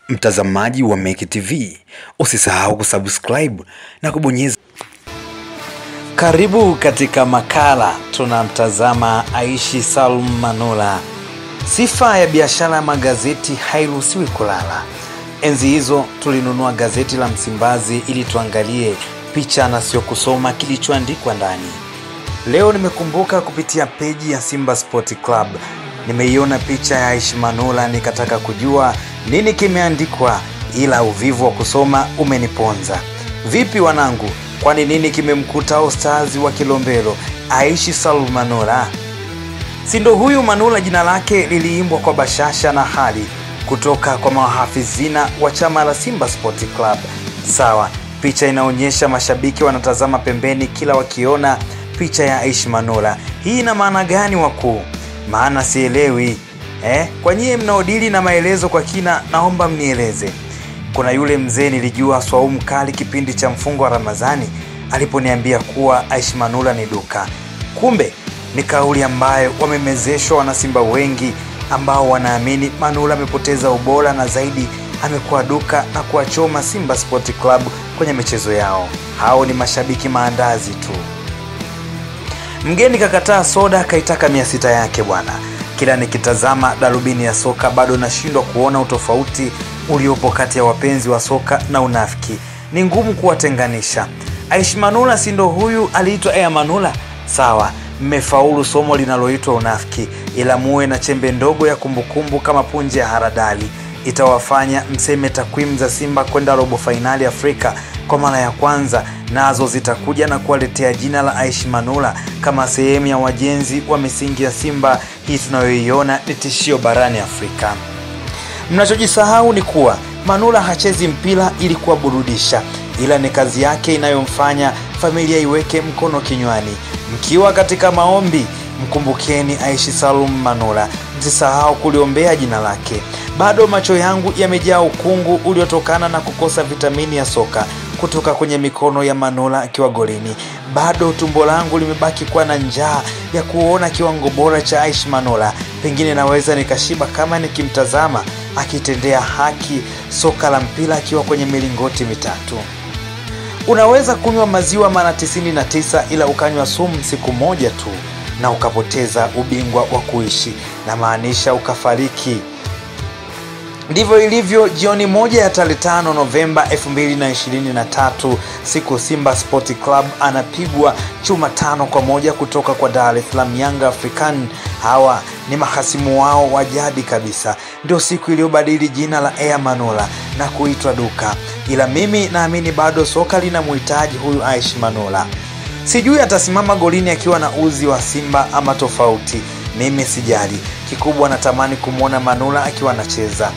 Mtazamaji wa Meki TV, usisahau kusubscribe na kubonyeza. Karibu katika makala, tunamtazama Aishi Salum Manula. Sifa ya biashara ya magazeti hairuhusiwi kulala. Enzi hizo tulinunua gazeti la Msimbazi ili tuangalie picha na sio kusoma kilichoandikwa ndani. Leo nimekumbuka kupitia peji ya Simba Sport Club. Nimeiona picha ya Aishi Manula nikataka kujua nini kimeandikwa, ila uvivu wa kusoma umeniponza. Vipi wanangu, kwani nini kimemkuta ustazi wa Kilombero Aishi Salum Manula? Si ndo huyu Manula jina lake liliimbwa kwa bashasha na hali kutoka kwa mahafizina wa chama la Simba Sport Club. Sawa, picha inaonyesha mashabiki wanatazama pembeni kila wakiona picha ya Aishi Manula. Hii ina maana gani wakuu? Maana sielewi. Kwa nyie mnaodili na maelezo kwa kina, naomba mnieleze. Kuna yule mzee nilijua swaumu kali kipindi cha mfungo wa Ramadhani aliponiambia kuwa Aishi Manula ni duka. Kumbe ni kauli ambayo wamemezeshwa wanasimba wengi ambao wanaamini Manula amepoteza ubora na zaidi amekuwa duka na kuwachoma Simba Sport Club kwenye michezo yao. Hao ni mashabiki maandazi tu. Mgeni kakataa soda kaitaka 600 yake bwana. Kila nikitazama darubini ya soka bado nashindwa kuona utofauti uliopo kati ya wapenzi wa soka na unafiki. Ni ngumu kuwatenganisha. Aishi Manula si ndo huyu aliitwa Air Manula? Sawa, mmefaulu somo linaloitwa unafiki, ila muwe na chembe ndogo ya kumbukumbu kama punje ya haradali. Itawafanya mseme takwimu za Simba kwenda robo finali Afrika kwa mara ya kwanza nazo zitakuja na kuwaletea jina la Aishi Manula kama sehemu ya wajenzi wa misingi ya Simba hii tunayoiona ni tishio barani Afrika. Mnachojisahau ni kuwa Manula hachezi mpira ili kuwaburudisha, ila ni kazi yake inayomfanya familia iweke mkono kinywani. Mkiwa katika maombi, mkumbukeni Aishi Salum Manula, msisahau kuliombea jina lake. Bado macho yangu yamejaa ukungu uliotokana na kukosa vitamini ya soka kutoka kwenye mikono ya Manula akiwa golini. Bado tumbo langu limebaki kuwa na njaa ya kuona kiwango bora cha Aishi Manula. Pengine naweza nikashiba kama nikimtazama akitendea haki soka la mpira akiwa kwenye milingoti mitatu. Unaweza kunywa maziwa mara 99 ila ukanywa sumu siku moja tu na ukapoteza ubingwa wa kuishi, na maanisha ukafariki. Ndivyo ilivyo jioni moja ya tarehe 5 Novemba 2023, siku Simba Sport Club anapigwa chuma 5-1 kutoka kwa Dar es Salaam Young African. Hawa ni mahasimu wao wa jadi kabisa. Ndio siku iliyobadili jina la Air Manula na kuitwa duka. Ila mimi naamini bado soka linamhitaji huyu Aishi Manula. Sijui atasimama golini akiwa na uzi wa Simba ama tofauti. Mimi sijali. Kikubwa natamani kumwona Manula akiwa anacheza.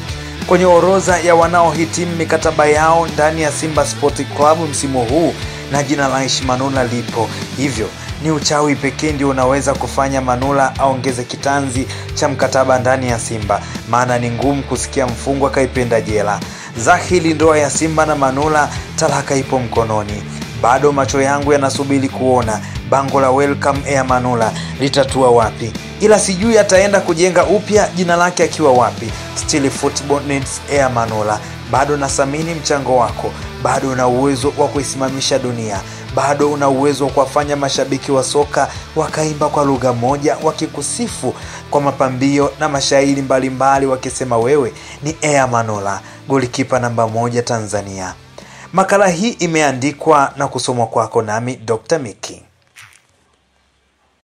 Kwenye orodha ya wanaohitimu mikataba yao ndani ya Simba Sport Club msimu huu na jina la Aishi Manula lipo. Hivyo ni uchawi pekee ndio unaweza kufanya Manula aongeze kitanzi cha mkataba ndani ya Simba. Maana ni ngumu kusikia mfungwa kaipenda jela. Zahili ndoa ya Simba na Manula, talaka ipo mkononi. Bado macho yangu yanasubiri kuona bango la welcome Air Manula litatua wapi. Ila sijui ataenda kujenga upya jina lake akiwa wapi. Still football needs Air Manula. Bado nasamini mchango wako. Bado una uwezo wa kuisimamisha dunia. Bado una uwezo wa kuwafanya mashabiki wa soka wakaimba kwa lugha moja wakikusifu kwa mapambio na mashairi mbalimbali wakisema wewe ni Air Manula, golikipa namba 1 Tanzania. Makala hii imeandikwa na kusomwa kwako nami Dr. Miki.